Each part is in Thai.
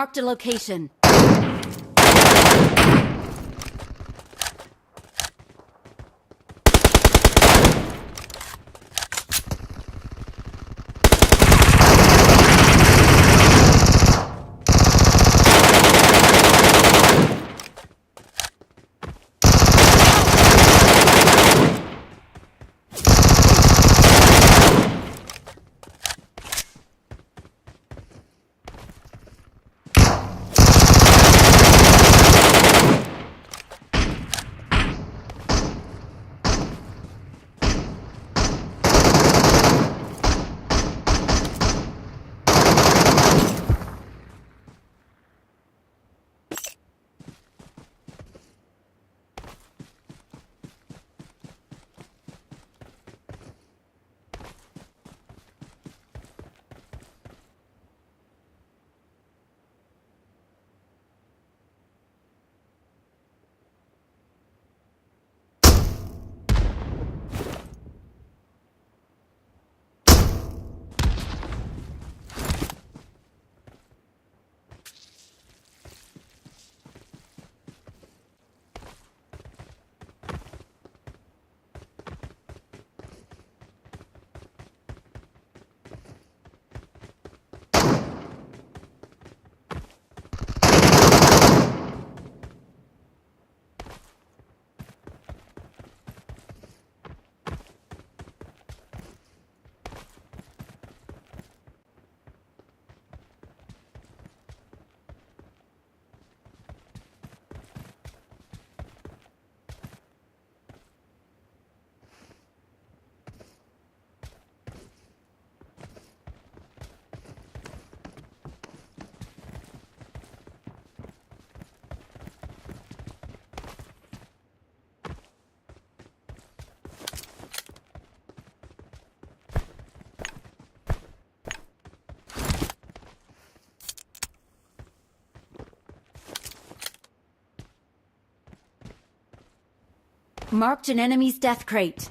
Marked a location. Marked an enemy's death crate.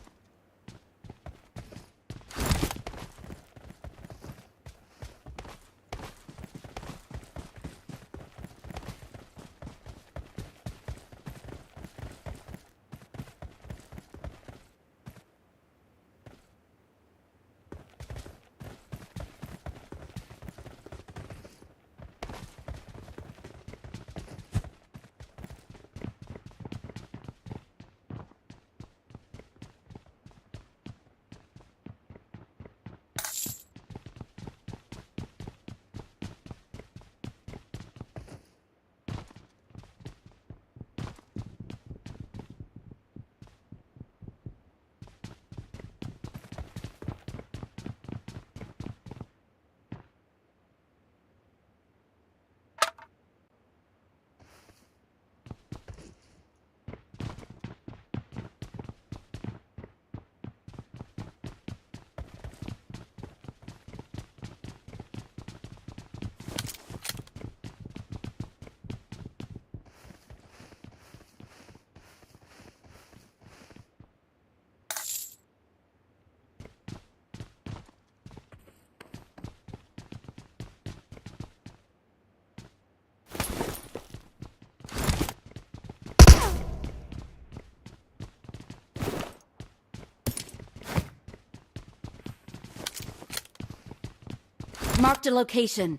Marked a location.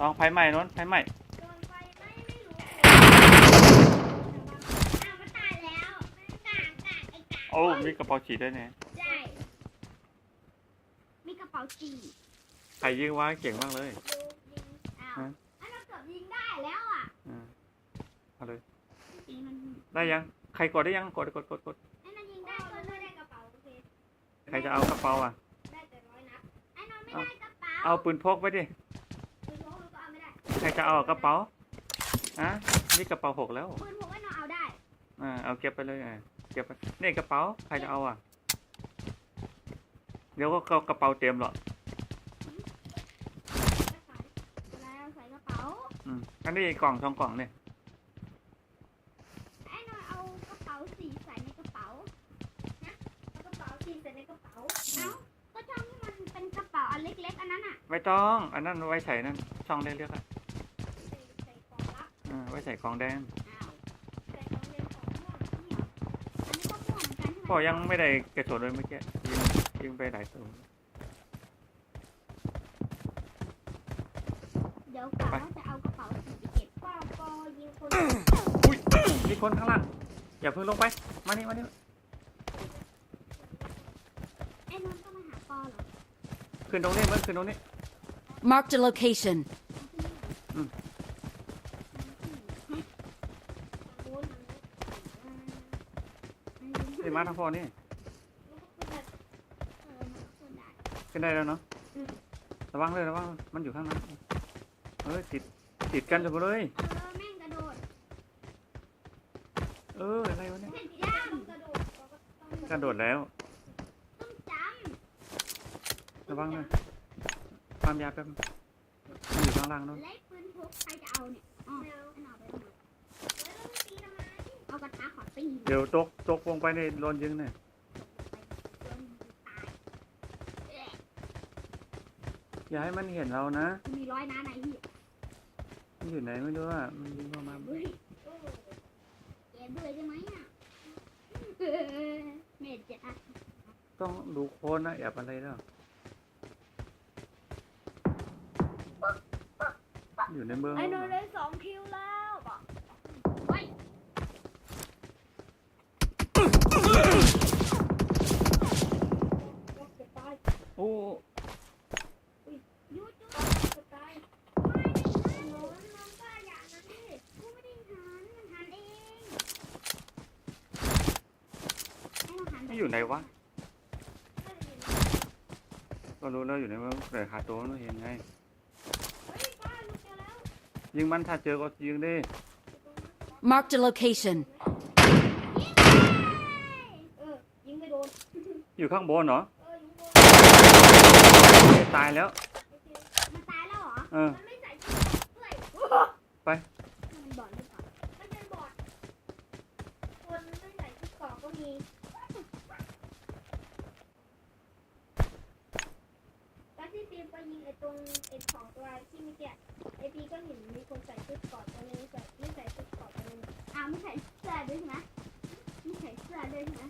ลองไฟไหม้โน้นไฟไหม้ โดนไฟไหม้ไม่รู้อ้าวมันตายแล้วกากไอ้กาก โอ้มีกระเป๋าฉีดด้วยเนี่ย ใช่มีกระเป๋าจี ใครยิงวะเก่งมากเลย ดูยิงอ้าว ฮะ อันเราเกือบยิงได้แล้วอ่ะ เอาเลย จริงมัน ได้ยังใครกดได้ยังกด ไอ้นั่นยิงได้ก็ไม่ได้กระเป๋าโอเค ใครจะเอากระเป๋าอ่ะ ได้แต่100 นัดไอ้นอนไม่ได้กระเป๋า เอาปืนพกไปดิ ปืนพกเราก็เอาไม่ได้ ใครจะเอากระเป๋าอ่ะนี่กระเป๋า6แล้ว ปืนพกไอ้นอนเอาได้ เอาเก็บไปเลยเก็บไปนี่กระเป๋าใครจะเอาอ่ะเดี๋ยวก็กระเป๋าเต็มหรอก แล้วใส่กระเป๋า อันนี้กล่อง2 กล่องเนี่ย ไอ้นอนเอากระเป๋าสีใส่ในกระเป๋านะเอากระเป๋าสีใส่ในกระเป๋าเอ้าก็ช่องที่มันเป็นกระเป๋าอันเล็กๆอันนั้นอ่ะ ไม่ต้องอันนั้นไว้ใส่นั่นช่องเล็กๆอ่ะ ใส่กล่องลับ ไว้ใส่กล่องแดง อ้าวใส่กล่องเรียนของม่วงนี่เหรออันนี้ก็ม่วงเหมือนกันใช่ไหม ก็ยังไม่ได้กระโดดเลยเมื่อกี้ยิงไปหลายตัว เดี๋ยวกะว่าจะเอากระเป๋าสีไปเก็บป้าปอยิงคน อุ้ยมีคนข้างล่างอย่าเพิ่งลงไปมานี่ ไอ้นนท์ก็มาหาปอเหรอ ขึ้นตรงนี้ขึ้นตรงนี้ Marked a location. นี่มาทางพอนี่ขึ้นได้แล้วเนาะระวังเลยมันอยู่ข้างนั้นติดกันเลย แม่งกระโดด อะไรวะเนี่ย จำกระโดดแล้ว ต้องจ ระวังเลยความยาวแป๊บมันอยู่ข้างล่างนู้น ำไล่ปืนพกใครจะเอาเนี่ยอ๋อไอ้หนอไปหมดเอากระทะขอตี เดี๋ยวตกลงไปในโดนยิงเนี่ย จนตาย อย่าให้มันเห็นเรานะ มี100 นัดไหนพี่ มันอยู่ไหนไม่รู้อ่ะมันยิงเข้ามา เฮ้ยแกเบื่อใช่ไหมอ่ะเมดจะ ต้องดูโคนนะแอบอะไรแล้วอยู่ในเมือง ไอ้นนท์ได้2 คิวแล้วบอกเฮ้ย โอ้ ยูจูจะตายไม่ได้นนท์ป้าอย่านะพี่กูไม่ได้หันเองให้เราหัน ไม่อยู่ไหนวะก็รู้แล้วอยู่ในเมืองแต่ขาดตัวไม่เห็นไง เฮ้ยป้าลูกเจอแล้ว ยิงมันถ้าเจอก็ยิงดิ Marked a location. ยิงไม่โดน อยู่ข้างบนเหรอ ยิงโดน ตายแล้ว มันตายแล้วเหรอ มันไม่ใส่ชุดด้วย ไป มันบอดหรือเปล่ามันเป็นบอดคนไม่ใส่ชุดเกราะก็มีตอนที่ปีนไปยิงไอ้ตรงไอ้ของตัวที่เมื่อกี้ไอ้ปีก็เห็นมีคนใส่ชุดเกราะตัวนึงไม่ใส่ชุดเกราะตัวนึงไม่ใส่เสื้อด้วยใช่ไหมไม่ใส่เสื้อด้วยใช่ไหม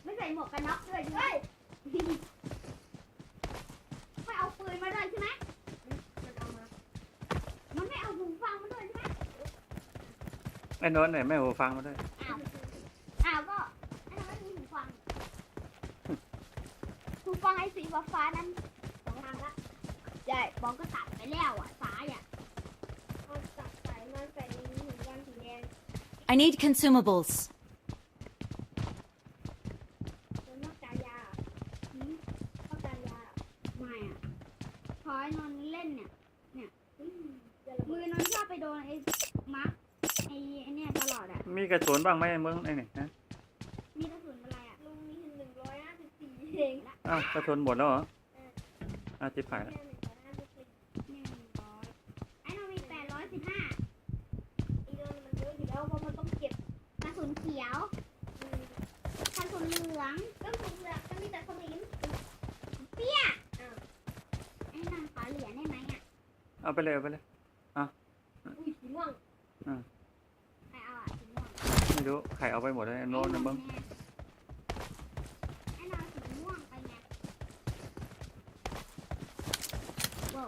ไม่ใส่หมวกกันน็อกด้วยใช่ไหมไม่เอาปืนมาด้วยใช่ไหมมันเอามามันไม่เอาหูฟังมาด้วยใช่ไหม ไอ้โน้นไหนแม่หูฟังมาด้วย อ้าวก็ไอ้นั่นไม่มีหูฟังหูฟังไอ้สีฟ้าๆนั้น2 ทางละใช่บองก็ตัดไปแล้วอ่ะสายอ่ะเอาตัดสายมาใส่ในหูฟังสีแดง I need consumables. แล้วนอกจากยาเข้าการยาไม่อ่ะพอไอ้นนท์เล่นเนี่ยมือนนท์ชอบไปโดนไอ้มาร์คไอ้เนี่ยตลอดอ่ะ มีกระสุนบ้างไหมเมืองไอ้นี่ฮะ มีกระสุนอะไรอ่ะลุงมี154เอง อ้าวกระสุนหมดแล้วเหรอจิบหายแล้ว ไอ้นนท์มี815ไอ้นนท์มันเยอะอยู่แล้วเพราะมันต้องเก็บกระสุนเขียวกระสุนเหลืองก็มีแต่สลิมเปี้ยไอ้นนท์ขอเหรียญได้ไหมอ่ะ เอาไปเลย อุ้ยสีม่วงใครเอาอ่ะสีม่วง ไม่รู้ใครเอาไปหมดเลยโน้นนะเมือง ไอ้นนท์สีม่วงไปไงว้าว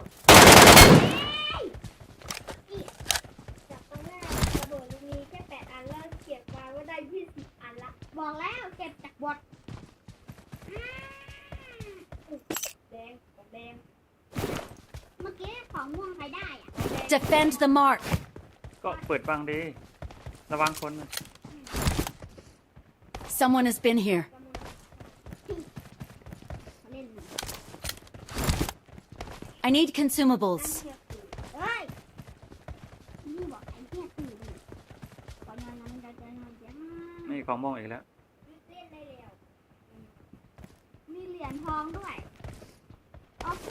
ได้อะ Defend the mark. ก็เปิดบังดีระวังคนนะ Someone has been here. เล่น I need consumables. เฮ้ยนี่บอกไอ้เหี้ยตื่นก่อนนอนนั้นจะนอนยัง นี่ของม่วงอีกแล้ว เล่นได้แล้วมีเหรียญทองด้วยโอเค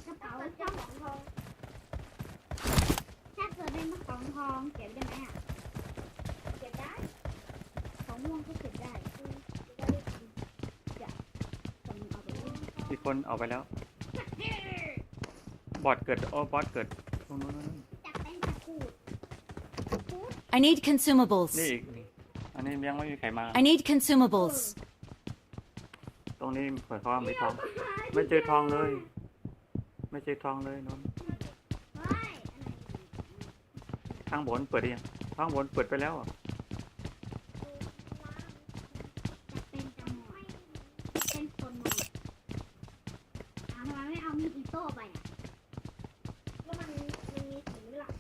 กระเป๋าช่องของทองถ้าเกิดเป็นของทองเก็บได้ไหมอ่ะเก็บได้ของม่วงก็เก็บได้จะคนเอาไปเล่น อีกคนออกไปแล้ว บอดเกิดบอสเกิดตรงนู้น จับเป็นตะกรูด I need นี่ consumables. อีกนี่อันนี้ยังไม่มีใครมา I need consumables. ตรงนี้เปิดเขาว่าไม่ทอง ไม่เจอทองเลย ไม่เจอทองเลยนนท์ เฮ้ย ข้างบนเปิดได้ยังข้างบนเปิดไปแล้วอะ จะเป็นจมอยเป็นคนมอยทำไมไม่เอามีดอิโต้ไปอ่ะก็มันมีสีหลัก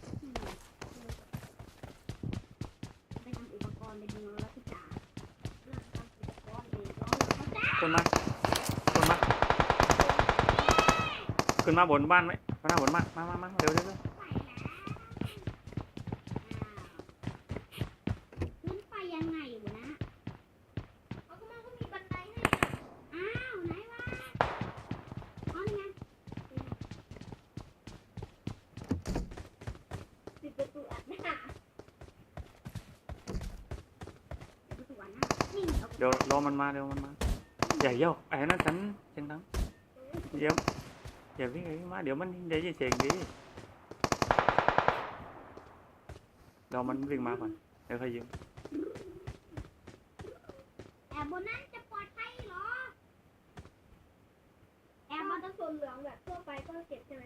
ไปทำอุปกรณ์ไปดูแล้วก็จ่าทำอุปกรณ์เองร้องเขาจ้า ขึ้นมาขึ้นมาขึ้นมาบนบ้านไหมขึ้นมาบนบ้านมาเร็วไปแล้วขึ้นไปยังไงอยู่นะเขาก็มันก็มีบันไดให้อ้าวไหนวะอ๋อนี่ไงปิดประตูอัดหน้าปิดประตูอัดหน้านี่เอา เดี๋ยวรอมันมาเดี๋ยวมันมาอย่าเย่อไอ้นั่นฉันเสียงดังเดี๋ยวอย่าวิ่งมาเดี๋ยวมันได้ยินเสียงดีเรามันวิ่งมาก่อนเดี๋ยวค่อยยิง แอบบนนั้นจะปลอดภัยเหรอแอบบนต้องโซนเหลืองแบบทั่วไปก็เก็บใช่ไหม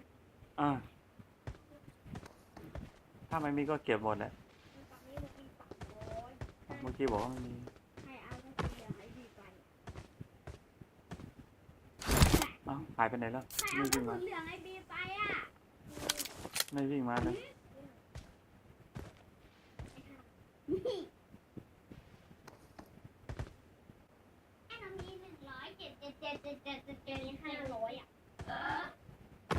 ถ้าไม่มีก็เก็บหมดแหละ ฝั่งนี้มันมีฝั่งโน้น เมื่อกี้บอกว่าไม่มี ให้เอาต้องโซนเหลืองให้ดีไป อ้าวหายไปไหนแล้ว ให้ ไม่ เอาต้ วิ่ อง ง โซ มาน เหลืองให้ดีไปอ่ะ ไม่วิ่งมาเลย นี่ไอ้น้องมี177 อ่ะ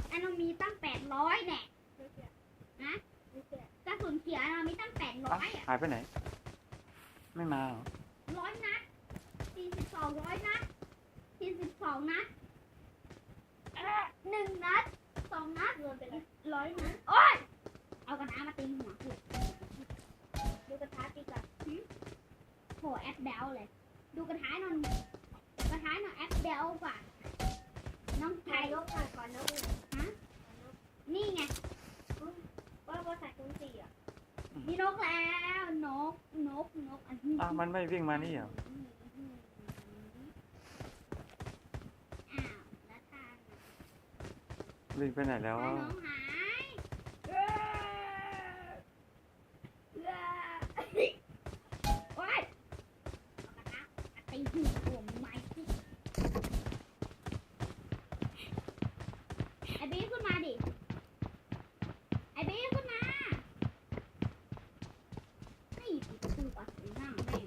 ไอ้น้องมีตั้ง800แน่นะกระสุนเขียวเรามีตั้ง800อ่ะ หายไปไหน ไม่มาเหรอ 100 นัด4200 นัด42 นัด1 นัด 2 นัดรวมเป็น100 นัดโอ๊ยเอากระทะมาตีหัวกูดูกระทะตีกับโหแอปแบลเลยดูกระทะนอนแอปแบลกว่าน้องไทยยกผ่านก่อนนกฮะนี่ไงว่าใส่คุณสี่อ่ะมีนกแล้วนกอันนี้ อ้าวมันไม่วิ่งมานี่เหรอ อ้าวแล้วทาง วิ่งไปไหนแล้ว น้ อะ องหายโอ๊ยเอากระทะมาตีหัวผมไม้สิไอ้บีขึ้นมาดิไอ้บีขึ้นมานี่ปิดประตูก่อนหน้าแม่ง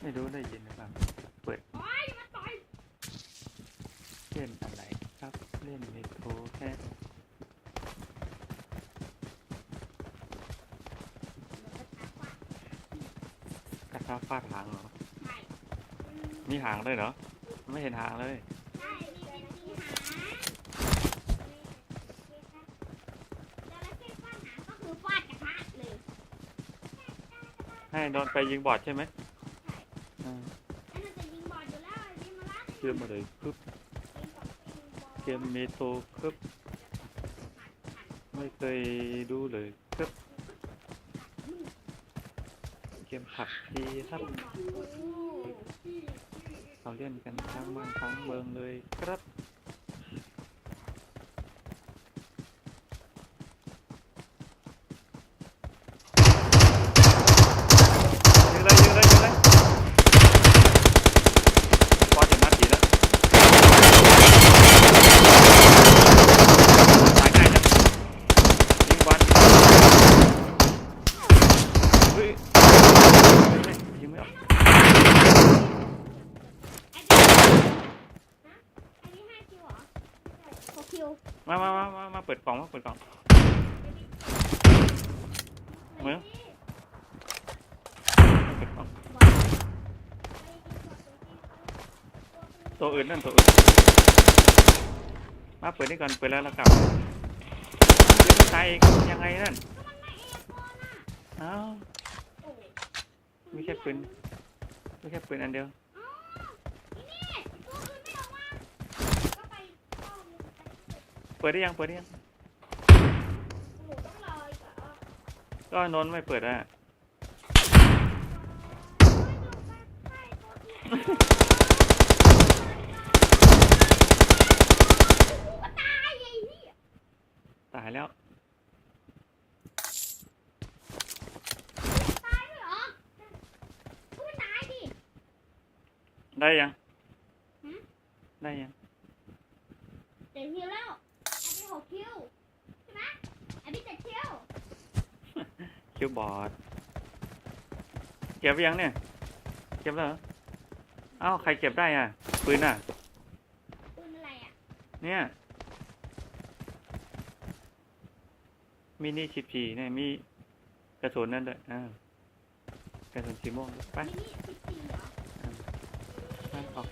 ไม่รู้ได้ยินหรือเปล่าเปิด โอ้ยอย่ามาต่อย เล่นอะไรครับ เล่นเมโทรแค่กระทะฟาดหางเหรอ ใช่ มีหางด้วยเหรอ ไม่เห็นหางเลย ใช่มีหางจระเข้ฟาดหางก็คือฟาดกระทะเลย ให้โดนไปยิงบอดใช่ไหม ใช่ อืม ไอ้นั่นจะยิงบอลอยู่แล้วยิงมาละ เชื่อมมาเลยปึ๊บ ยิงกับยิงบอล เกมเมโทรปึ๊บไม่เคยดูเลยปึ๊บเกมผักทีครับเขาเล่นกันทั้งบ้านทั้งเมืองเลยครับยิงเลยบอลจะมาตีแล้วตายง่ายจังยิงบอลเฮ้ยยิงไม่ออก อันนี้5 คิวเหรอ6 คิว มาเปิดกล่องมาเปิดกล่องเหมือนเปิดกล่องตัวอื่นนั่นตัวอื่นมาเปิดนี่ก่อนเปิดแล้วกลับยังไม่ตายอีกยังไงนั่นเอ้าไม่ใช่ปืนอันเดียวเปิดได้ยังก็นนท์ไม่เปิดอ่ะตายแล้วได้ยัง 7 คิวแล้วอันนี้6 คิวใช่ไหมอันนี้7 คิว คิวบอร์ดเก็บไปยังเนี่ยเก็บแล้วเหรอเอ้าใครเก็บได้อ่ะปืนอ่ะ ปืนอะไรอ่ะ เนี่ยมินิ14เนี่ยมีกระสุนนั่นด้วยกระสุนสีม่วงด้วยไป มินิ14เหรอ ไปออก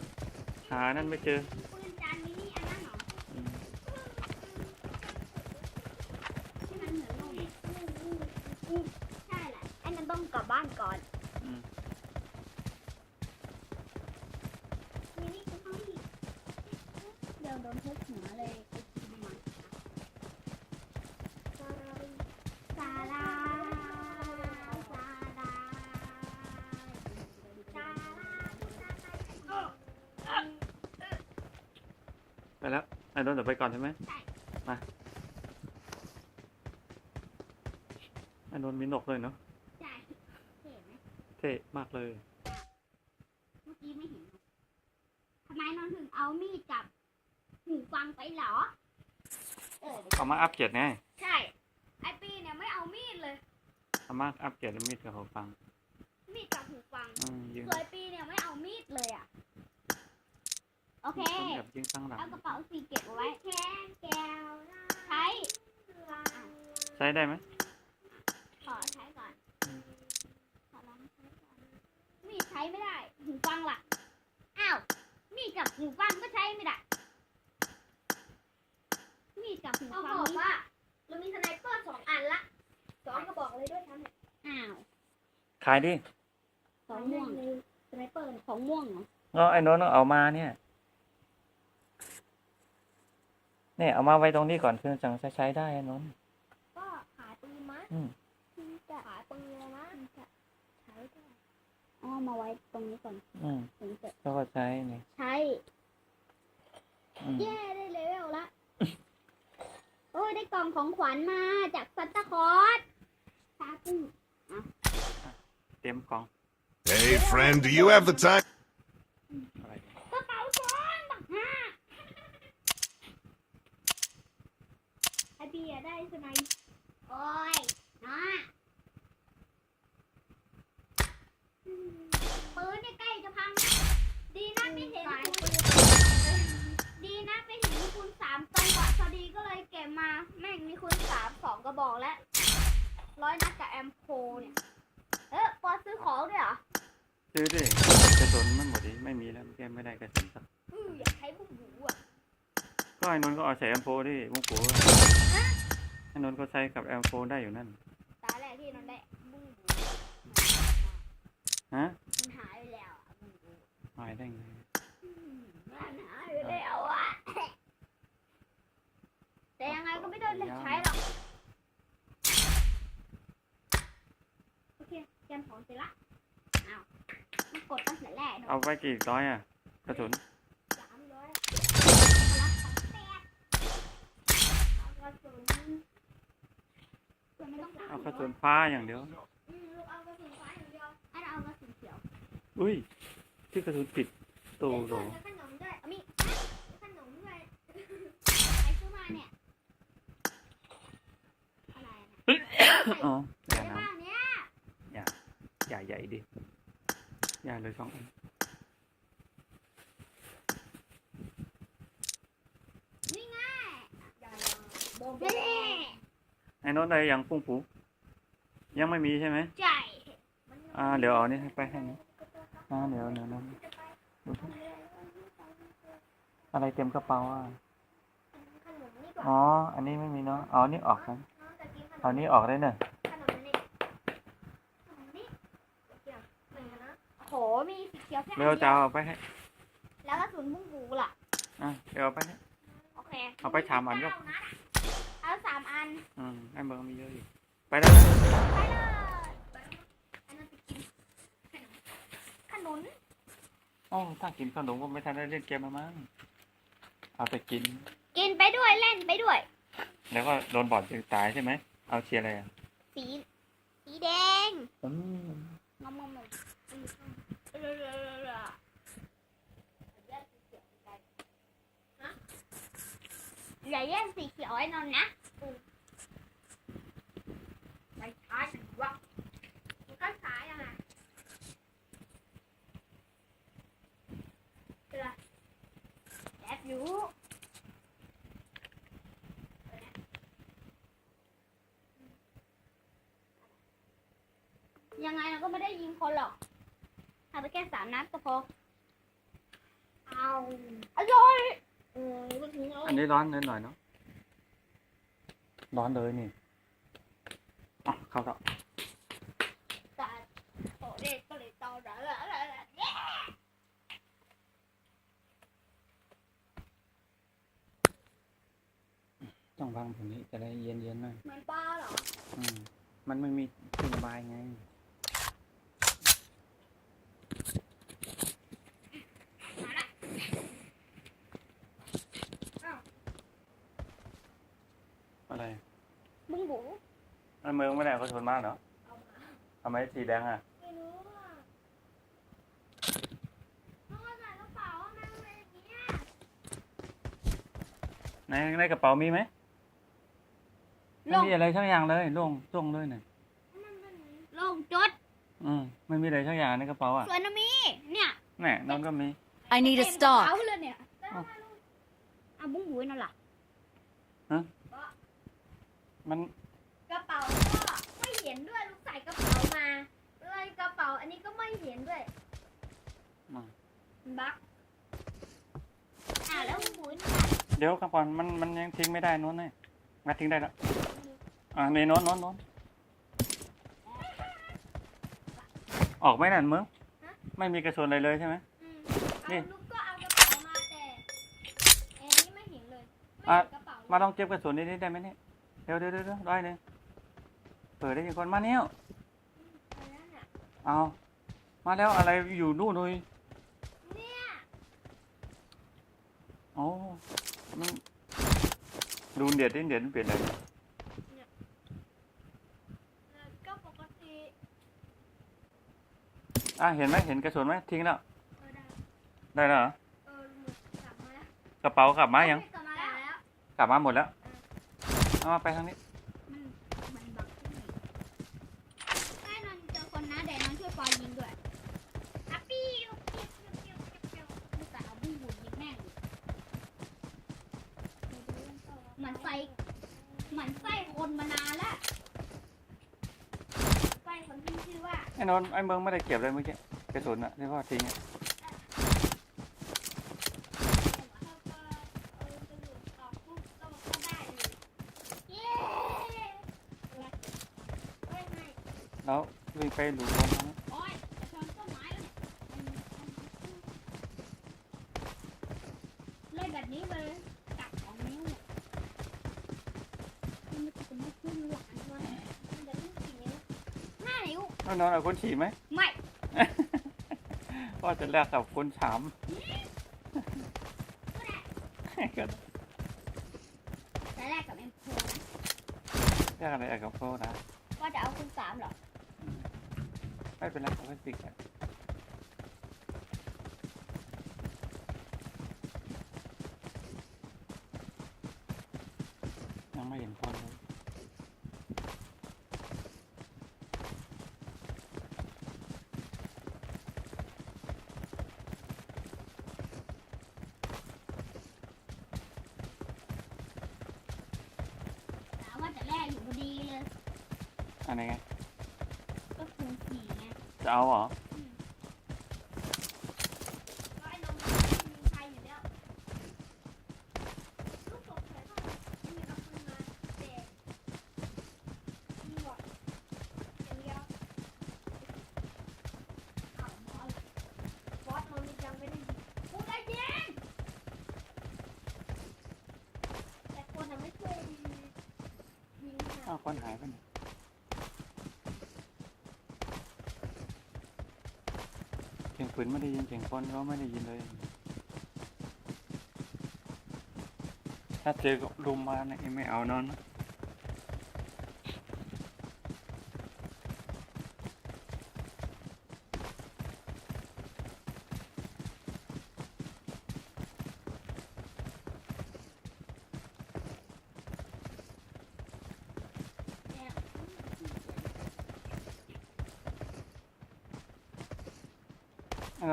หานั่นไม่เจอ ปืนจานมินิอันนั้นเหรอ อืม ที่มันเหมือนลมใช่แหละไอ้นั้นต้องกลับบ้านก่อน อืม มินิคือเขาอีกเดี๋ยวโดนทุบหัวเลยไอ้ทีมมันซาลาซาลาซาลา ไปแล้วไอ้โดนเดี๋ยวไปก่อนใช่ไหมมาไอ้โดนมีนกเลยเนาะ ใช่เห็นไหม เท่มากเลย เมื่อกี้ไม่เห็นทำไมนนท์ถึงเอามีดกับหูฟังไปเหรอ เอามาอัปเกรดไง ใช่ ไอปีเนี่ยไม่เอามีดเลย เอามาอัปเกรดแล้วมีดกับหูฟัง มีดกับหูฟัง ยิง ส่วนไอปีเนี่ยไม่เอามีดเลยอ่ะ โอเค ต้องแบบยิงข้างหลัง เอากระเป๋าสีเก็บเอาไว้แค่แก้วใช้ ใช้ได้ไหม ขอใช้ก่อนขอลองใช้ก่อนมีดใช้ไม่ได้ หูฟังล่ะ อ้าว มีดกับหูฟังก็ใช้ไม่ได้ มีดกับหูฟังบอกว่าเรามีสไนเปอร์2 อันละ2 กระบอกเลยด้วยทั้งอ้าว ขายดิ ของม่วงสไนเปอร์ของม่วงเหรอ ก็ไอ้โน้นต้องเอามาเนี่ยเอามาไว้ตรงนี้ก่อนเพื่อจังใช้ได้ไอ้โน้น ก็ขายปืนมั้ยจะขายปืนเลยนะจะใช้ได้อ๋อมาไว้ตรงนี้ก่อนถึงจะ แล้วก็ใช้นี่ ใช้ เย้ได้เลเวลละ โอ้ยได้กล่องของขวัญมาจากซันตาคลอสซาตึ้ง เต็มกล่อง Hey, friend, do you have the time? อะไร กระเป๋าซ้อนบักห้าไอเบียได้ใช่ไหมโอ้ยนะปืนเนี่ยใกล้ มโพเนี่ยปอซื้อของด้วยเหรอ ซื้อดิกระสุนมันหมดดิไม่มีแล้วแกไม่ได้กระสุนสัก อยากใช้บุ้งหูอ่ะ ก็ไอ้นนท์ก็เอาใส่แอมโฟดิมุกปูไอ้นนท์ก็ใช้กับแอมโฟได้อยู่นั่น ตาแรกที่นนได้บุ้งหู ฮะ มันหายไปแล้วอ่ะบุ้งหู หายได้ไง มันหายไปแล้วอ่ะแต่ยังไงก็ไม่ได้ใช้หรอกโอเคเตรียมของเสร็จละอ้าวมันกดตั้งแต่แรกเน เอา อะ ไปกี่ร้อยอ่ะกระสุน 300รับของแปดเอากระสุนไม่ต้อง เอากระสุนฟ้าอย่างเดียว ลูกเอากระสุนฟ้าอย่างเดียวไอ้เราเอากระสุนเขียว อุ้ยที่กระสุนปิดตูโหล ขนมด้วยมีขนมด้วยใครซื้อมาเนี่ยอะไรนะ อ๋อ ใส่ อย่า ได้ นะ บ้างเนี่ย อย่าใหญ่ดิอย่าเลย2 อัน นี่ไงบงนี่ ไอ้นนท์ได้ยังปุ้งปูยังไม่มีใช่ไหม ใจ เดี๋ยวเอานี่ไปให้นะเดี๋ยวนะดูสิอะไรเต็มกระเป๋าอ่ะ ขนมนี่ก่อน อ๋ออันนี้ไม่มีเนาะเอานี่ออกกันเอานี่ออกได้เนอะ ขนมนี่ขนมนี่เกี่ยวเหมือนกันนะโหมีสีเขียวแค่ เดี๋ยวจะเอาไปให้ แล้วกระสุนบุ้งหูล่ะ เดี๋ยวเอาไปให้ โอเค เอาไป3 อันก็ เอา3 อัน ไอ้เบอร์มีเยอะอยู่ไปได้แล้ว ไปเลยอันนั้นไปกินขนม อ๋อถ้ากินขนมก็ไม่ทันได้เล่นเกมแล้วมั้งเอาไปกิน กินไปด้วยเล่นไปด้วย แล้วก็โดนบอดจะตายใช่ไหมเอาเชียร์อะไรอ่ะ สีแดงงอมอย่าแย่งสีเขียวไอ้นนท์นะไปช้าจังวะมันก็ช้ายังไงแอบอยู่ยังไงเราก็ไม่ได้ยิงคนหรอกทำไปแค่3 นัดก็พอเอาอร่อยมันถึงเอา อันนี้ร้อนนิดหน่อยเนาะร้อนเลยนี่เข้าต่อ แต่โตเด็กก็เลยโตแล้วเย้ ต้องวางตรงนี้จะได้เย็นๆหน่อย เหมือนปลาเหรอ มันไม่มีที่ระบายไงอะไร บุ้งบู อันเมืองไม่ได้เขาชนมากเนาะทำไมสีแดงอ่ะ ไม่รู้อ่ะน้องใส่กระเป๋านั่งเลยอย่างเงี้ย ในกระเป๋ามีไหมไม่มีอะไรทั้งอย่างเลยโล่งเลยเนี่ย ลงจด ไม่มีอะไรทั้งอย่างในกระเป๋าอ่ะ ส่วนมีเนี่ย แน่นอนก็มี I need a เอา stock. เลยเนี่ยเอาบุ้งบูนั่นแหละ มัน กระเป๋าก็ไม่เห็นด้วยลูกใส่กระเป๋ามาเลยกระเป๋าอันนี้ก็ไม่เห็นด้วยบักแล้วบุ้งบูนี่ เดี๋ยวก่อนมันยังทิ้งไม่ได้นู้นเลยงัดทิ้งได้แล้วในโน้นออกไหมนั่นมึงไม่มีกระสุนอะไรเลยใช่ไหม นี่ ลูกก็เอากระเป๋ามาแต่อันนี้ไม่เห็นเลยไม่เห็นกระเป๋าเลย มาลองเก็บกระสุนนิดได้ไหมเนี่ยเดี๋ยวร้อยหนึ่งเปิดได้ยังคนมาเนี่ย อันนั้นน่ะ เอามาแล้วอะไรอยู่นู่นเลย เนี่ย โอ้มันดูเด็ดเปลี่ยนอะไร ก็ปกติ เห็นไหมเห็นกระสุนไหมทิ้งแล้ว ได้ ได้แล้วเหรอ หมดกลับมาแล้ว กระเป๋ากลับมายัง กลับมาแล้ว กลับมาหมดแล้วเอามาไปทางนี้ มันบักให้นอนเจอคนนะเดี๋ยวนอนช่วยปอยยิงด้วยฮัปปี้ไม่แต่เอาบุ้งหูยิงแม่งเหมือนไส้คนมานานแล้ว ชื่อว่า ไอ้นนท์ไอ้เมืองไม่ได้เก็บเลยเมื่อกี้กระสุนอะที่พ่อทิ้งอะ แล้ววิ่งไปหลูบนนั้น โอ้ยจะชนต้นไม้แล้วเนี่ยเล่นแบบนี้เลยกัดของนิ้วเนี่ยมันจะไม่ขึ้นหลังมันจะขึ้นกี่นิ้ว5 นิ้ว แล้วนอนเอาคนฉีดไหม ไม่ พ่อจะแลกกับคนฉามก็ แต่แรกกับเอ็มโฟ แลกอะไรกับพ่อนะ ว่าจะเอาคุณ3เหรอ ไม่เป็นไรเขาไม่ติดอะยังไม่เห็นคนเลย ถามว่าจะแรกอยู่พอดีเลย อันไหนไง ก็คูณ4ไง จะเอาเหรอ ก็ไอ้นมมีใครอยู่แล้วลูกศพใส่เข้าไปไม่มีเอาปืนมาแต่มีหมดอย่างเดียวเอาบอสมันยังไม่ได้ยิงกูได้ยิงแต่คนทำไม่ช่วยยิง อ้าวคนหายไปไหนเสียงปืนไม่ได้ยินเสียงคนก็ไม่ได้ยินเลย ถ้าเจอกับลุมมาเนี่ยไม่เอานอนนะ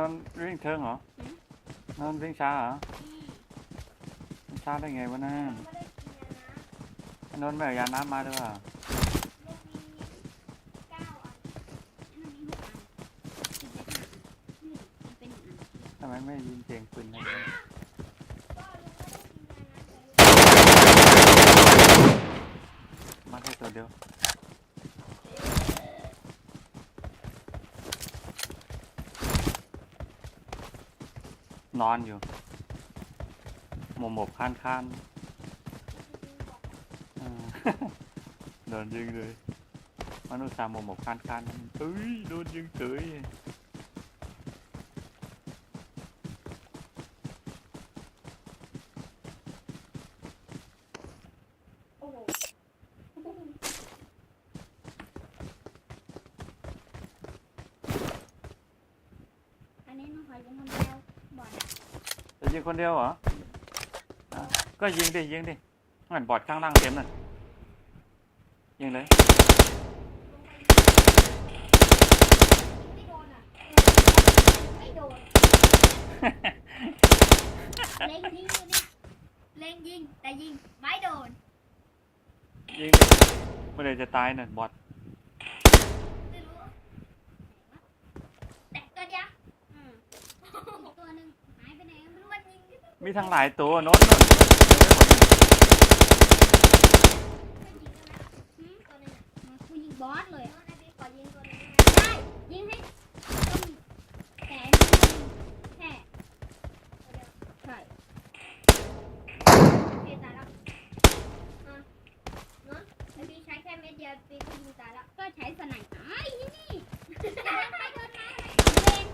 นอนวิ่งเทิงเหรอนอนวิ่งช้าเหรอวิ่งช้าได้ไงวะน่า ไม่ได้กินนะ นอนไม่เอายาน้ำมาด้วยเปล่า ลูกมี9 อันมันมี6 อันกินไป5อันนี่มันเป็น1 อัน ทำไมไม่ยินเสียงปืนเลย ก็ลุงไม่ได้กินนะ มาแค่ตัวเดียว นอนอยู่หมบข้านเออ โดนยิงเลยมนุษย์สามหมบข้านเฮ้ยโดนยิงเฉย โอ้โหอันนี้น้องหอยยังคนเดียวบ่อย จะยิงคนเดียวเหรออ่ะก็ยิงดิงั้นบอดข้างล่างเต็มน่ะยิงเลย ไม่โดนอ่ะไม่โดนเล็งยิงอยู่เนี่ยเล็งยิงแต่ยิงไม่โดน ยิงดิเมื่อไรจะตายน่ะบอด ไม่รู้แต่ตัวเดียวอีกตัวหนึ่งหายไปไหนไม่รู้มันยิงที่ตัว มีทั้งหลายตัวโน้น ไม่ยิงกันนะตัวนึงอ่ะกูยิงบอสเลยไอ้พี่ขอยิงตัวนึงได้ยิงให้ต้องแต่แค่ใช่พี่ตายแล้วเนาะไอ้พี่ใช้แค่เม็ดเดียวพี่ก็ยิงตายแล้วก็ใช้สไนเปอร์ไอ้นี่เดินไปเดินมาเอง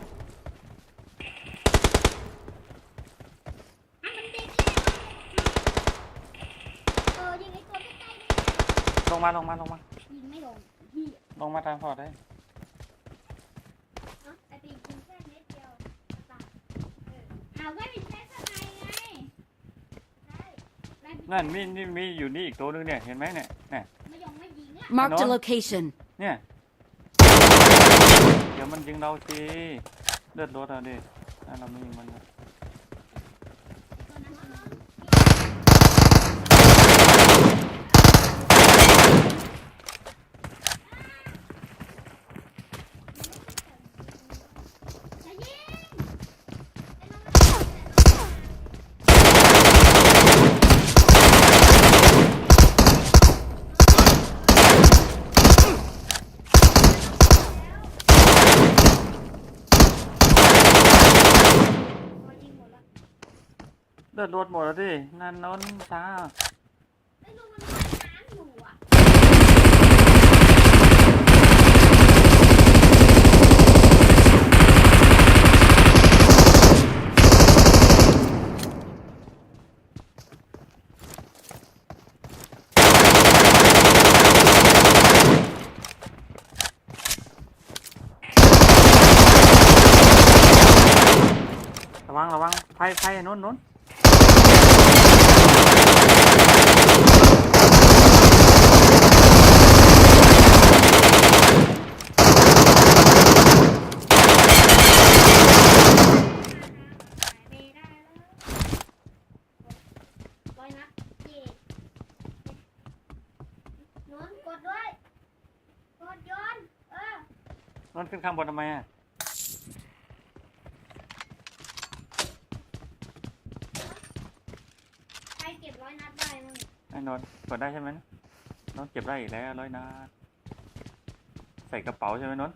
มันเด็กเลยยิงไอ้ตัวใกล้ๆนี่ ลงมา ยิงไม่ลงพี่ ลงมาทางพอได้ เนาะไอ้ปียิงแค่เม็ดเดียวตายเอาไว้เป็นแค่สไนไงใช่แล้ว นั่นมีอยู่นี่อีกตัวนึงเนี่ยเห็นไหมเนี่ย ไม่ยงไม่ยิงอ่ะ Marked a Ano? location. เนี่ยเดี๋ยวมันยิงเราสิเลือดรถเราดิถ้าเราไม่ยิงมันนะ ตัวนั้น เลือดรดหมดแล้วดินั่นนนช้า ไม่รู้มันว่ายน้ำอยู่อ่ะระวังไฟนนไม่ได้แล้วร้อยนัดเย่นนกดด้วยกดโยนนนขึ้นข้างบนทำไมอ่ะ ใครเก็บร้อยนัดได้มั้ง ไอ้นนกดได้ใช่ไหมนนเก็บได้อีกแล้ว100 นัดใส่กระเป๋าใช่ไหมนน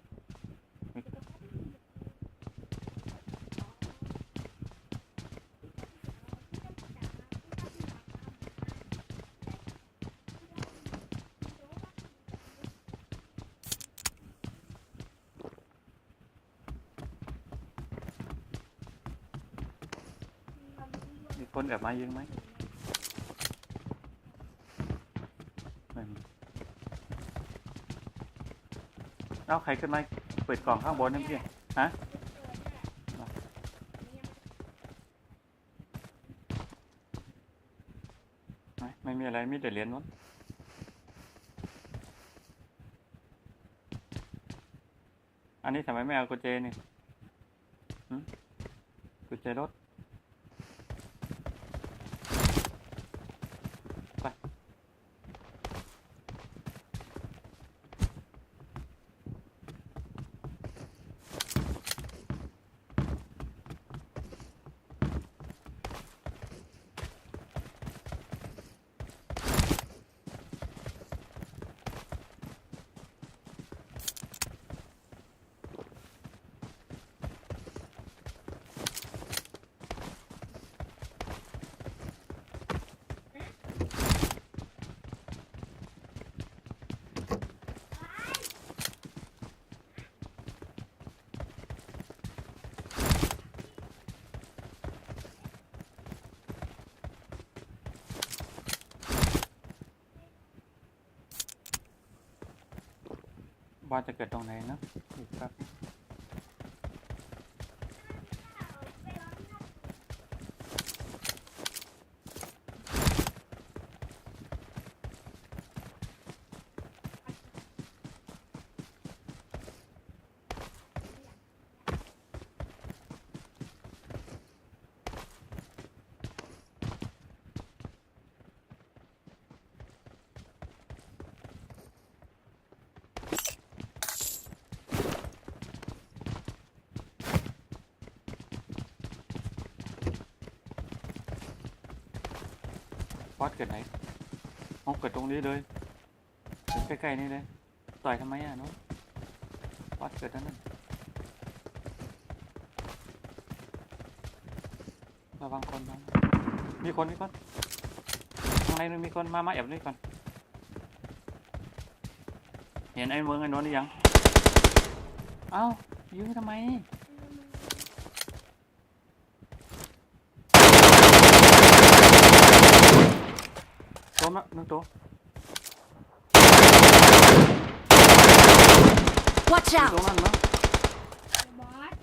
มีคนแอบมายิงไหมไม่มีเอ้าใครขึ้นมาเปิดกล่องข้างบนนั่นพี่ฮะไม่มีอะไรมีแต่เหรียญนนอันนี้ทำไมไม่เอากุญแจนี่กุญแจรถไปบ้านจะเกิดตรงไหนนะอีกครับวัดเกิดไหนห้องเกิดตรงนี้เลยใกล้ๆนี่เลยต่อยทำไมอ่ะน้องวัดเกิดนั่นระวังคนนะมีคนข้างในนึงมีคนมาแอบนี่ก่อนเห็นไอ้เมืองไอ้นนท์หรือยังเอ้ายิงทำไมตัวมั้งนึงตัว Watch ตร out! งนั้นมั้ง บอส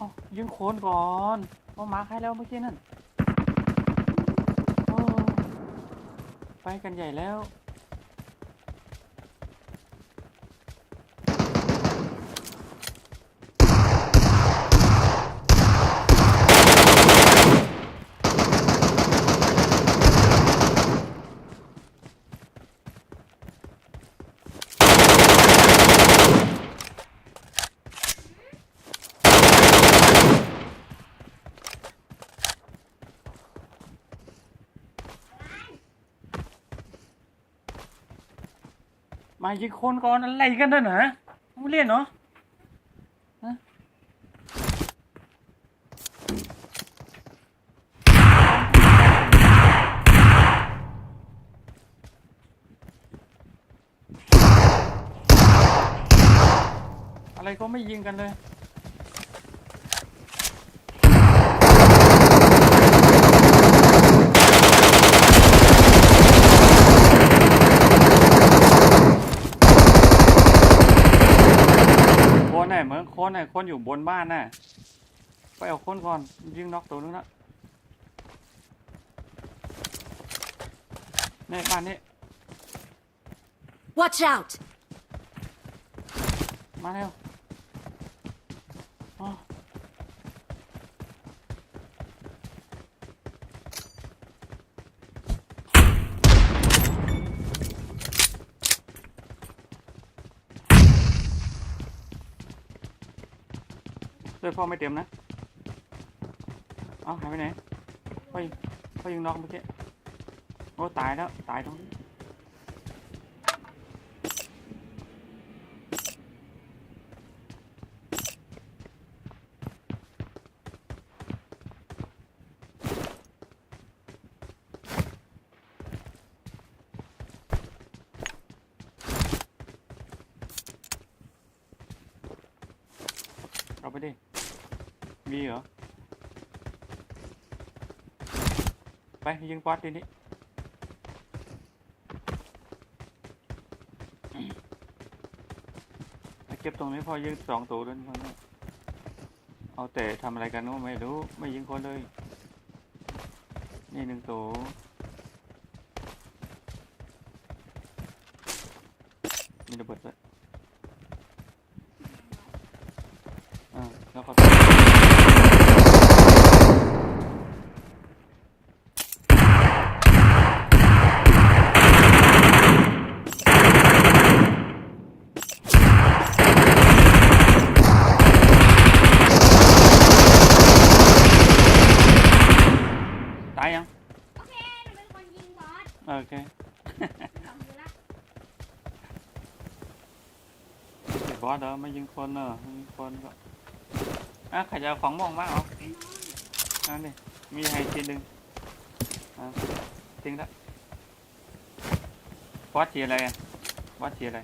อ๋อยิงโคนก่อนเอามาใครแล้วเมื่อกี้นั่นโอ้ไปกันใหญ่แล้วมายิงโคนก่อนอะไรกันนั่นนะไม่เล่นเนาะ อะไรก็ไม่ยิงกันเลยคนไหนเหมือนคนไหนคนอยู่บนบ้านน่ะไปเอาคนก่อนยิงน็อกตัวนึงละนี่บ้านนี้ Watch out! มาเร็วอ๋อเลือดพ่อไม่เต็มนะเอ้าหายไปไหนพ่อยิงน็อกเมื่อกี้โอ้ตายแล้วตายตรงนี้เอาไปดิมีเหรอไปยิงป๊อตทีนี้เก็บตรงนี้พอยิง2 ตัวด้วยคนนี้เอาแต่ทำอะไรกันก็ไม่รู้ไม่ยิงคนเลยนี่1 ตัวมีระเบิดด้วยแล้วก็ตายยัง โอเคหนูเป็นคนยิงบอส โอเค สองมือละ เก็บบอสเด้อไม่ยิงคนเนอะไม่ยิงคนก็ใครจะเอาของม่วงมาเหรอ ไปนอน นี่มีให้ชิ้นหนึ่งทิ้งแล้วบอสสีอะไรบอสสีอะไร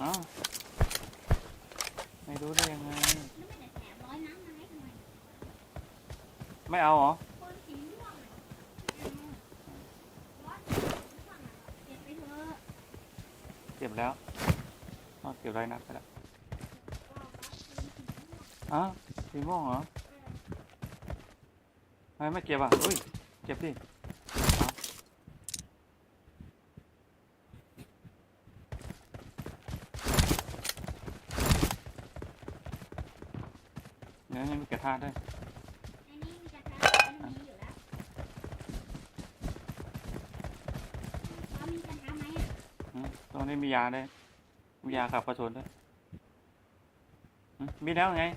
อ๋อไม่รู้ได้ยังไง แล้วไม่แต่แถมร้อยน้ำมาให้ทำไม ไม่เอาเหรอ คนสีม่วงบอสม่วงเก็บไปเถอะ เก็บแล้วเก็บไรนักไปแล้วสีม่วงเหรอไม่เก็บอ่ะอุ้ยเก็บดิเนี่ยยังมีกระทะด้วย ในนี้มีกระทะอันนี้อยู่แล้วมีกระทะไหมอ่ะ ตรงนี้มียาด้วยมียาขับประชนด้วยมีแล้วไง ย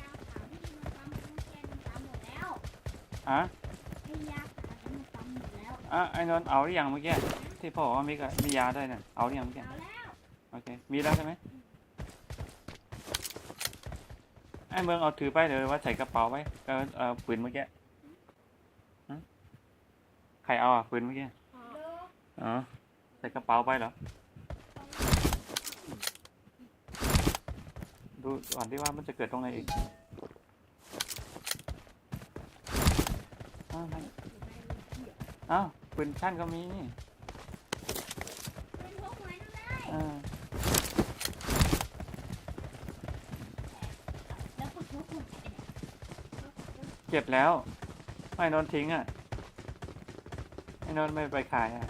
าขาวที่มันปั๊มมันแกนมันปั๊มหมดแล้ว ไอ้ยาขาวที่มันปั๊มหมดแล้ว ไอ้นนท์เอาหรือยังเมื่อกี้ที่พ่อบอกว่ามียาด้วยเนี่ยเอาหรือยังเมื่อกี้ เอาแล้ว โอเคมีแล้วใช่ไหมไอ้เมืองเอาถือไปเลยว่าใส่กระเป๋าไว้ปืนเมื่อกี้ใครเอาปืนเมื่อกี้อ๋อใส่กระเป๋าไปเหรอดูก่อนที่ว่ามันจะเกิดตรงไหนอีกปืนชั่นก็มีนี่ เป็นพวกไม้นั่นได้ แล้วก็ทุกคน เก็บแล้วไอ้นนท์ทิ้งไอ้นนท์ไม่ไปขายให้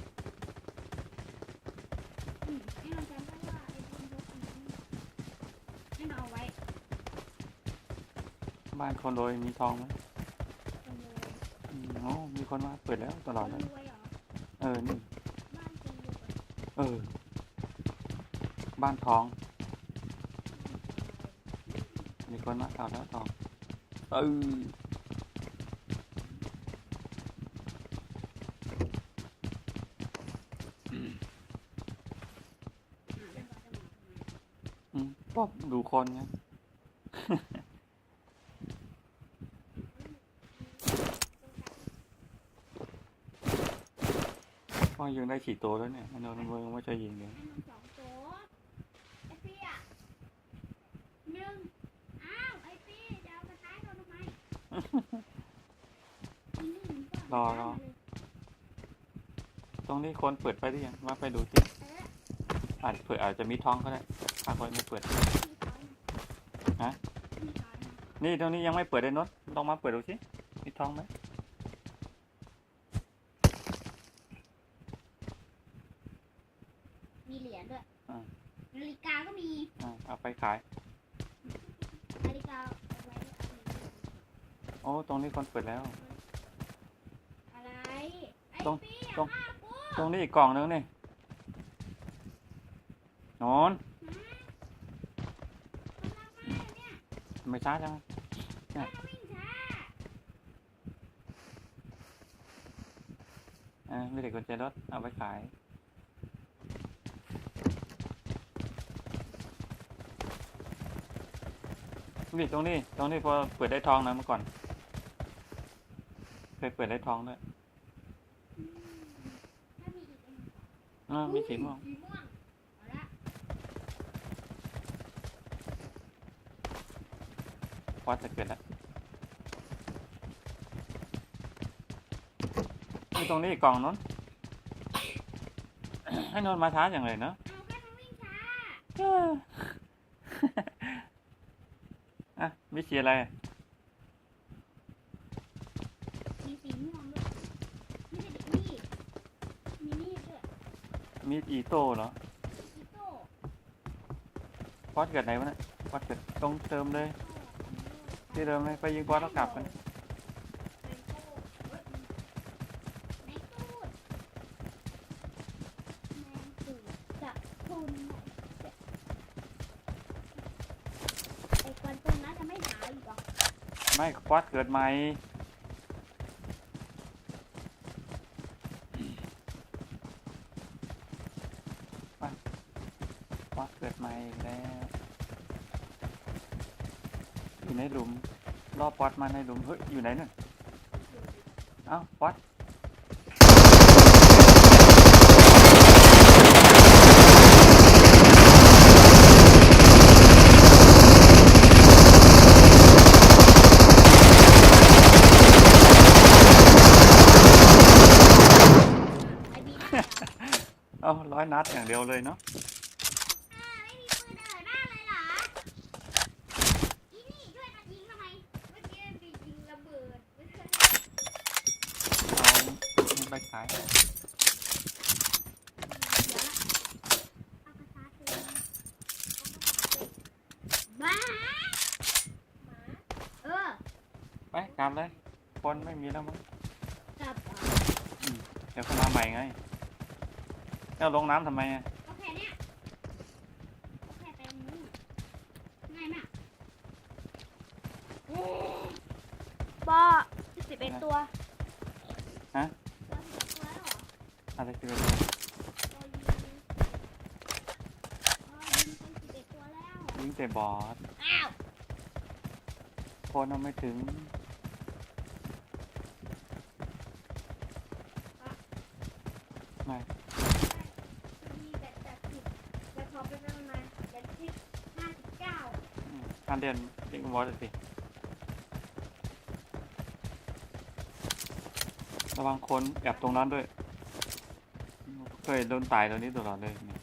มันจำได้ว่าไอ้คนทุกคนให้มันเอาไว้ บ้านคนรวยมีทองไหม คนรวย โอ้มีคนมาเปิดแล้วตลอด คน เลย รวยเหรอ นี่ บ้านคนรวย บ้านทองมีคนมาเอาแล้วทองก็ดูคนไง พ่อยิงได้4 ตัวแล้วเนี่ยไอ้นนท์เมืองไม่ใช่ยิงเลย ให้มัน2 ตัว รอ ตรงนี้คนเปิดไปหรือยังว่าไปดูสิอาจจะมีท้องก็ได้ถ้าคนไม่เปิดฮะนี่ตรงนี้ยังไม่เปิดเลยนดลองมาเปิดดูสิมีท้องไหม มีเหรียญด้วย อ่า นาฬิกาก็มี เอาไปขาย นาฬิกาเอาไว้ โอ้ตรงนี้คนเปิดแล้ว อะไรไอ้ ตรง ปี้ ตรง อ่ะกู ตรงนี้อีกกล่องนึงนี่นอน มันรับมาเนี่ย ไม่ช้าจัง มันวิ่งช้า ไม่ได้กุญแจรถเอาไปขายนี่ตรงนี้พอเปิดได้ทองนะเมื่อก่อนเคยเปิดได้ทองด้วย ถ้ามีอีกอัน มีสีม่วง สีม่วงเอาละ พอจะเกิดแล้วนี่ตรงนี้อีกกล่องนู้น ให้นนท์มาช้าอย่างเลยเนาะ เอาแค่มันวิ่งช้า มีสีอะไร มีสีม่วงด้วยไม่ใช่เด็กนี่มีมีดด้วย มีอีโต้เหรอ อีโต้ พอดเกิดไหนวะเนี่ยพอดเกิดตรงเติมเลย ที่เดิมเลยไปยิงบอสแล้วกลับกัน ในตู้แมงตูดจะคุณไอ้คนตรงนั้นจะไม่หาอีกเหรอ ไม่พอดเกิดใหม่พอดเกิดใหม่อีกแล้วอยู่ในหลุมรอปอดมาในหลุมเฮ้ยอยู่ไหนเนี่ยเอ้าปอด ไอ้บีน่า เอา100 นัดอย่างเดียวเลยเนาะ ไม่มีปืนหน้าเลยเหรออีนี่ช่วยกันยิงทำไมเมื่อกี้ไปยิงระเบิดไม่ใช่ เอาไปขาย เดี๋ยวละเอากระทะเตือนบ้าหมาไปกลับเลยคนไม่มีแล้วมั้ง กลับเหรอ เดี๋ยวเขามาใหม่ไงแล้วลงน้ำทำไมอ่ะ โอเคเนี่ยโอเคไปนู้นง่ายมากบอ11 ตัว ฮะ บอ11 ตัวแล้วเหรอ อะไรคือ บอยิงไป11 ตัวแล้ว ยิงแต่บอส อ้าว คนเอาไม่ถึงไม่ มีแบบจาก10แต่พอไปประมาณแบบที่59 อันเดียนยิงบอสสิระวังคนแอบตรงนั้นด้วยเคยโดนตายตรงนี้ตลอดเลยเนี่ย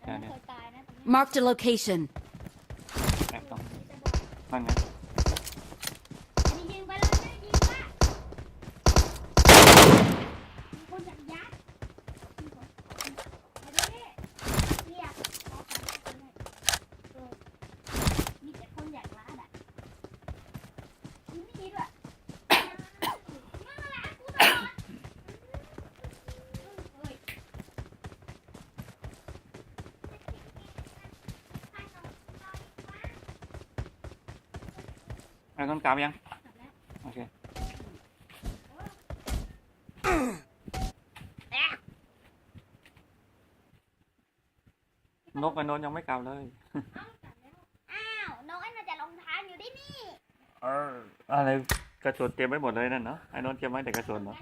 แต่ไม่เคยตายนะตรงนี้ Marked a location. แอบตรง มีแต่บอก นั่นไง อันนี้ยิงไปเลยนะยิงว่ามีคนจะยัดมีคนมาดิเรียกขอขอได้มีแต่คนอยากรัดอ่ะยิงไม่ดีด้วยมึงรัดกูตลอดเฮ้ย ไอ้ต้นกลับยังโอเคนกไอ้นนท์ยังไม่กลับเลย อ้าวน้องไอ้น่าจะลงทางอยู่ที่นี่ อะไรกระสุนเตรียมไว้หมดเลยนั่นเนาะไอ้นนท์เตรียมไว้แต่กระสุนเนาะ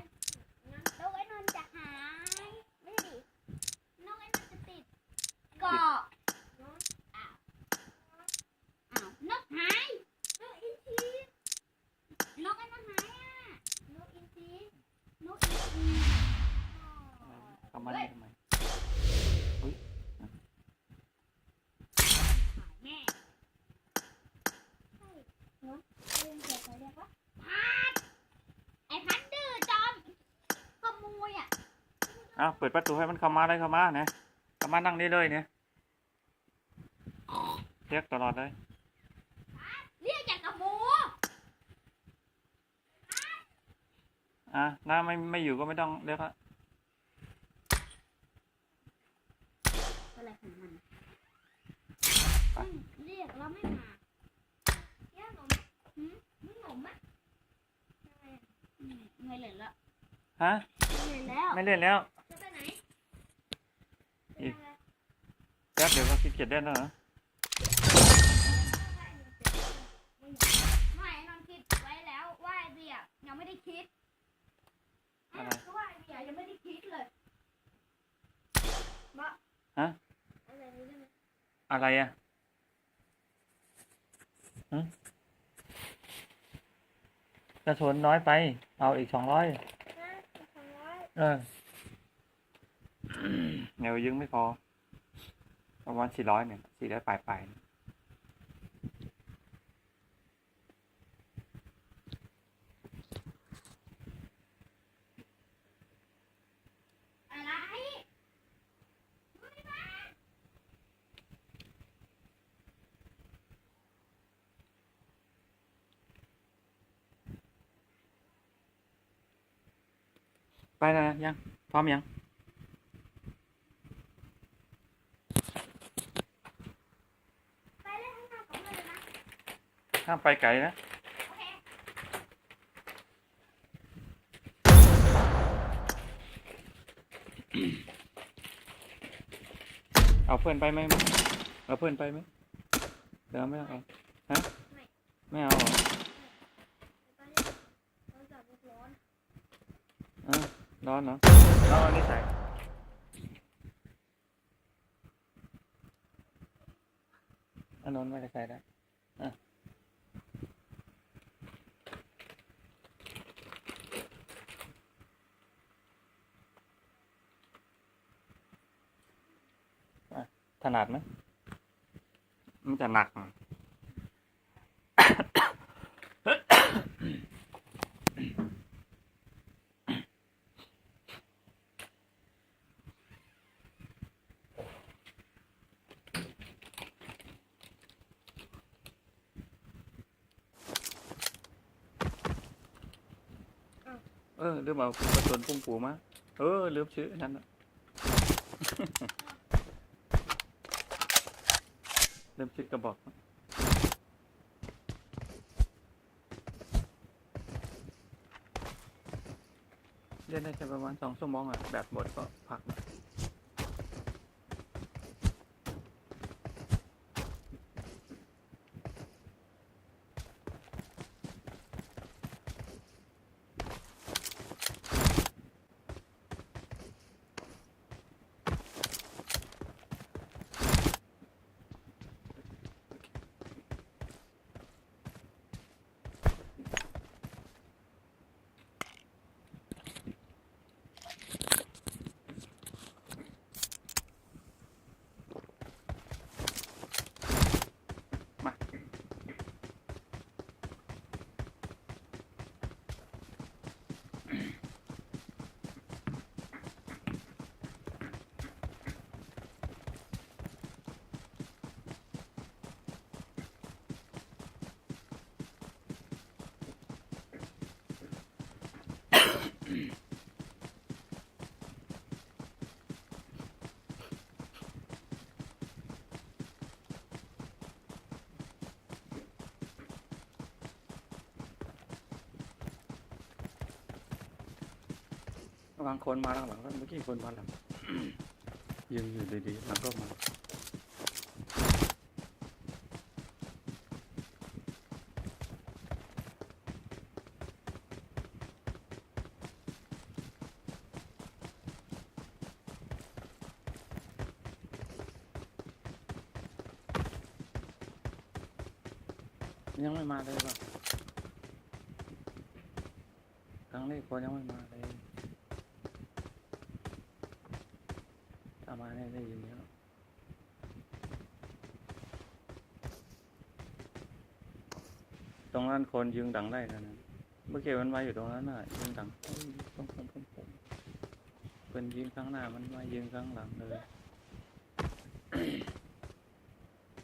น้องไอ้นนท์จะหายไม่ใช่ดิน้องไอ้นนท์จะติดเกาะอ้าวนกหายนกไอ้ มานี่ทำไมอุ้ย แม่ใช่เนาะเรียนเกี่ยวกับเรียกว่าพัดไอ้พัดดื้อจอมขโมยอ่ะ อ้าวเปิดประตูให้มันเข้ามาเลยเข้ามาเนี่ยเข้ามานั่งนี่เลยเนี่ยเรียกตลอดเลย เรียกจากกระโม น้าไม่อยู่ก็ไม่ต้องเรียกละ อะไรของมันเรียกแล้วไม่มาเรียกหนมหืมมึงหนมไหมไม่เล่นแล้ว ฮะ ไม่เล่นแล้ว ไม่เล่นแล้ว จะไปไหน อีก แป๊บเดี๋ยวก็ขี้เกียจเล่นแล้วเหรอ ไม่นอนคิดไว้แล้วว่าไอเบียยังไม่ได้คิด อะไร ก็ว่าไอเบียยังไม่ได้คิดเลยบะ ฮะ อะไรนี่ได้ไหม อะไรอ่ะกระสุนน้อยไปเอาอีก200 200 เดี๋ยวยึงไม่พอประมาณ400เนี่ย400ปลาย อะไร ไปแล้วนะยังพร้อมยัง ไปเล่นข้างหน้ากับเลยนะ ห้ามไปไกลนะ โอเค เอาเพื่อนไปไหมเอาเพื่อนไปไหมเดี๋ยวไม่เอาฮะไม่เอาเหรอ ตอนนี้เราจับร้อน ร้อนเหรอเอาอันนี้ใส่อันนนไม่ได้ใส่ได้ถนัดไหมมันจะหนัก ลืมเอากระสุนปุ้งปูมาลืมชื่อนั่นน่ะ ลืมชื่อกระบอกเล่นได้แค่ประมาณ2 ชั่วโมงอ่ะแบตหมดก็พักบางคนมาหลังๆเมื่อกี้คนมาหลัง ยืนอยู่ดีๆหลังก็มายังไม่มาเลยป่ะครั้งนี้คนยังไม่มาเลย เอามาได้ยินแล้วตรงนั้นคนยิงดังได้แล้วนะเมื่อกี้มันมาอยู่ตรงนั้นน่ะยิงดังผมเป็นยิงข้างหน้ามันมายิงข้างหลังเลย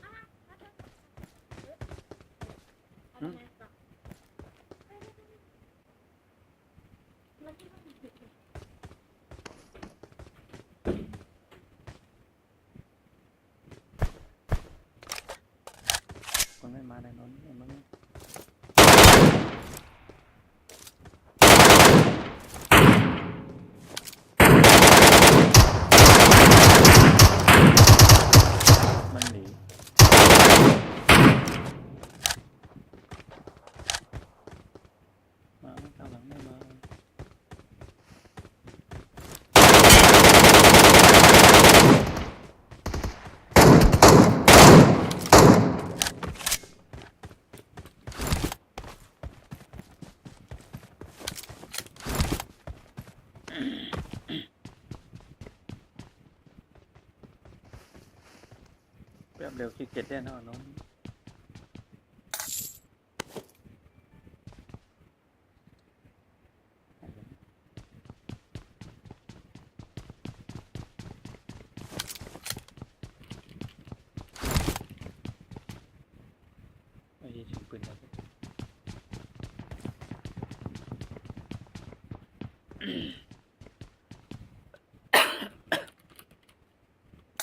เอาทำไมต่อมันคิดว่ามันผิดเลย คนไม่มาได้นอนมันหนีมาข้างหลังไม่มาแป๊บเดียวขี้เกียจแน่นอนน้องไอ้ยิงชิงปืนอะไร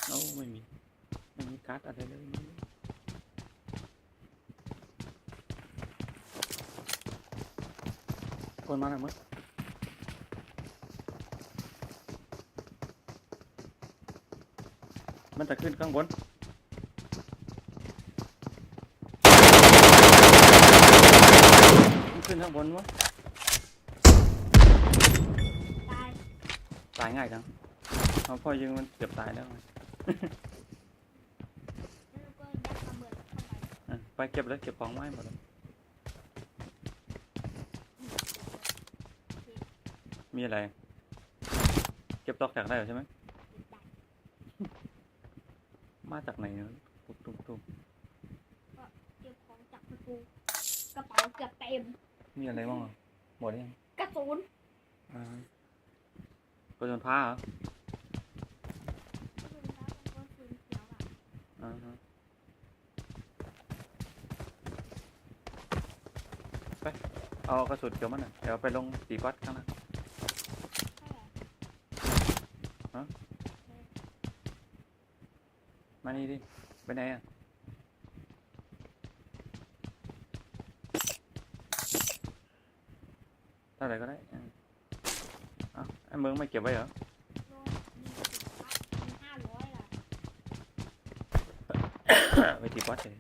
โอ้ไม่มีการ์ดอะไรเลยคนมาแล้วมั้งมันจะขึ้นข้างบนมันขึ้นข้างบนวะ ตาย ตายง่ายจังเอาพ่อยิงมันเกือบตายแล้วไง แล้วก็ยัดระเบิดเข้าไป ไปเก็บเลยเก็บของไม้หมดเลยมีอะไร เก็บตอกแตกได้เหรอใช่ไหม ติดได้ มาจากไหนเนี่ยตุ้ม เก็บของจากประตูกระเป๋าเกือบเต็ม มีอะไรบ้างอ่ะหมดยัง กระสุน กระสุนผ้าเหรอก ระสุนแล้วก็กระสุนเขียวอ่ะ ฮะไปเอากระสุนเขียวมันหน่อยเดี๋ยวไปลงสีวัดข้างหน้า เท่าไหร่ มานี่ดิไปไหนอ่ะเท่าไหร่ก็ได้เอาไอ้เมืองไม่เก็บไว้เหรอ โลมีกระสุนปั๊บมี500ล่ะ ไปสีวัดเลย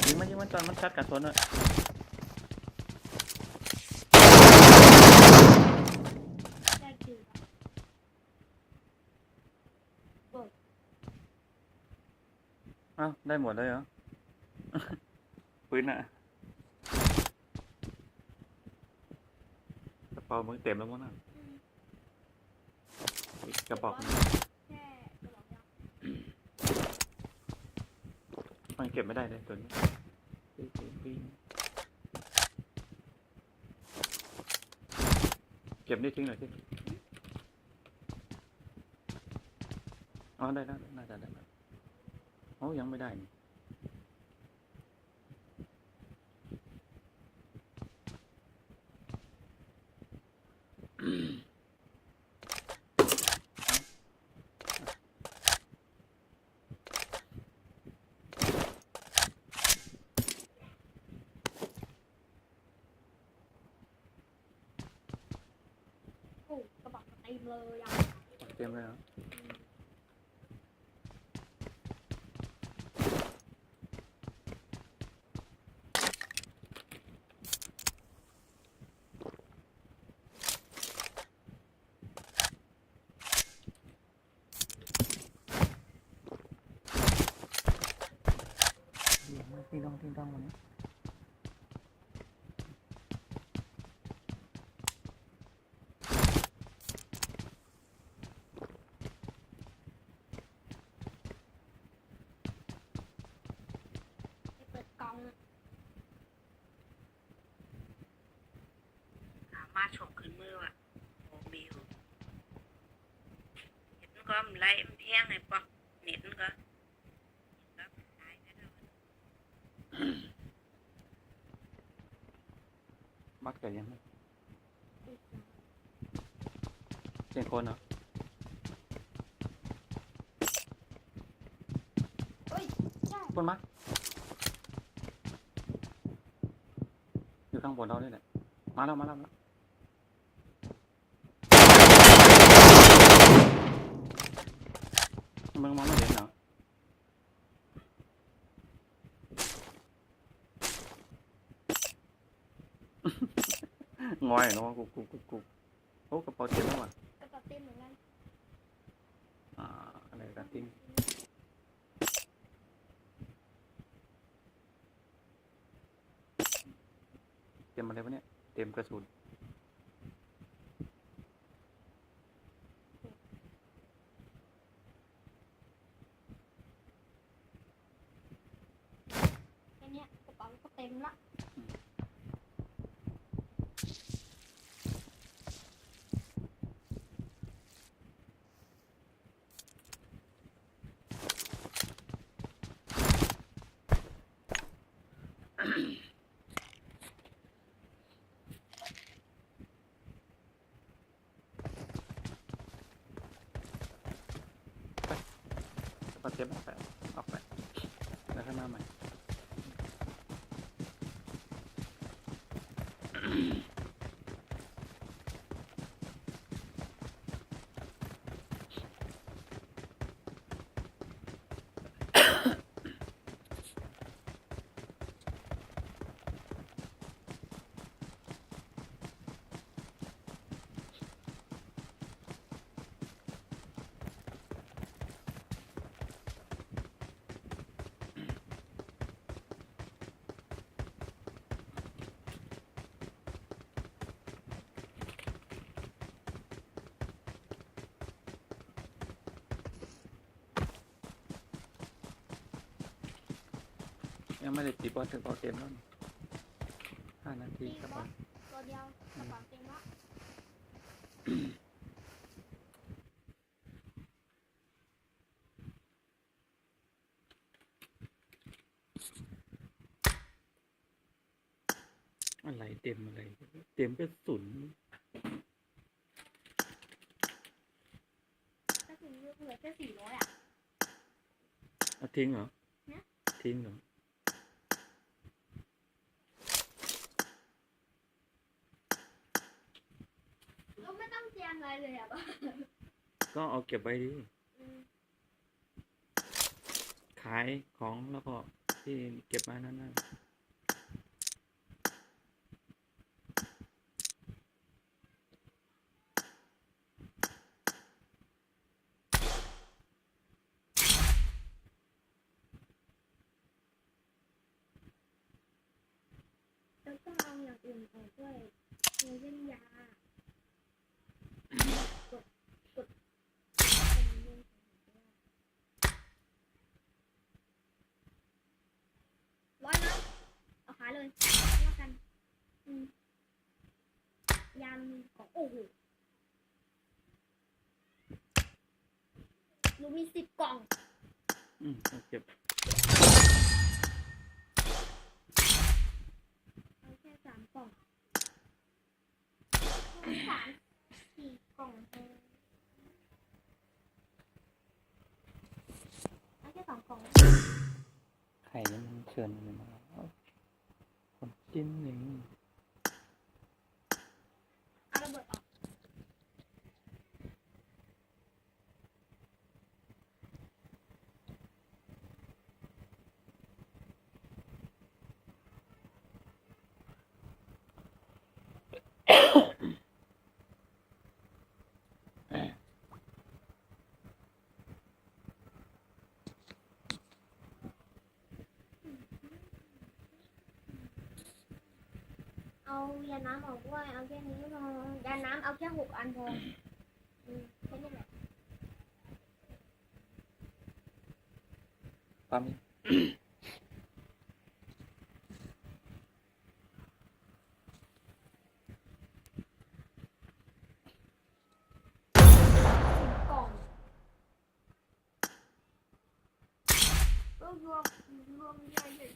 ยิงมันจนมันชัดกับสวนเลย ได้จืดอ่ะ อ้าวได้หมดเลยเหรอ ปืนอ่ะกระเป๋ามึงเต็มแล้วมั้งน่ะอีกกระบอกหนึ่ง แค่กระบอกเดียว มันเก็บไม่ได้เลยตัวนี้ปีนเก็บนี่ทิ้งหน่อยสิอ๋อได้แล้วน่าจะได้แล้วโอ้ยังไม่ได้นี่โอ้กระบอกเต็มเลยอ่ะ เตรียมเลยเหรอ ทิ้งดองวันนี้ ไปเปิดกล่อง สามารถฉกขึ้นมือว่ะโอ้บิวเน็ตมันก็มันไล่มันแพงไงปะเน็ตมันก็หายไปแล้ว มักแต่ยังไม่เสียงคนเหรอ เฮ้ยใช่ คนมักอยู่ข้างบนเราเลยแหละมาแล้วมึงมองไม่เห็นเหรอ งอยเนาะกูโอ้กระเป๋าเต็มแล้วอ่ะ กระเป๋าเต็มเหมือนกัน อะไรกันติ้งเต็มอะไรวะเนี่ยเต็มกระสุน แค่เนี้ยกระเป๋าก็เต็มละ กระเป๋าเต็มออกไปแล้วข้างหน้าใหม่ ยังไม่ได้ตีบอลถึงบอลเกมแล้วนี่5 นาทีครับผม ตัวเดียวกระเป๋าเต็มละ อะไรเต็มอะไรเต็มกระสุน ก็คือเหลือแค่400อ่ะ เอาทิ้งเหรอ นะ ทิ้งเหรอ ก็ไม่ต้องเตรียมอะไรเลยอ่ะ ก็เอาเก็บไว้ดิ อืม ขายของแล้วก็ที่เก็บมานั่นน่ะแล้วก็เอาอย่างอื่นออกด้วยเล่นยากดเป็นเล่นร้อยนะเอาขายเลยแล้วกันอืมยามีของโอ้โหหนูมี10 กล่อง เอาเก็บ เอาแค่3 กล่อง3-4 กล่องเองเอาแค่2 กล่อง ไข่ยังมันเชิญเลยมาคนจิ้นหนึ่ง เอาระเบิดออก เอายาน้ำออกด้วยเอาแค่นี้พอยาน้ำเอาแค่6 อันพอแค่นี้แหละ ปั๊ม กล่องก็รวมใหญ่เลย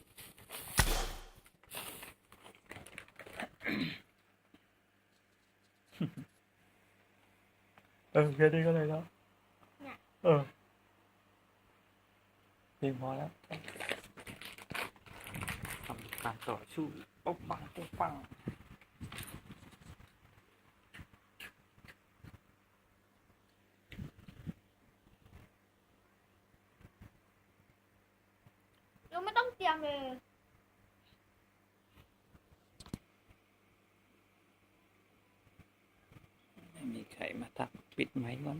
แค่นี้ก็เลยแล้วเพียงพอแล้วทำการต่อสู้ปุ๊บปังปุ๊บปัง เราไม่ต้องเตรียมเลย ไม่มีใครมาทักปิดไมค์ก่อน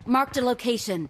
Marked a location.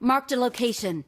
Marked a location.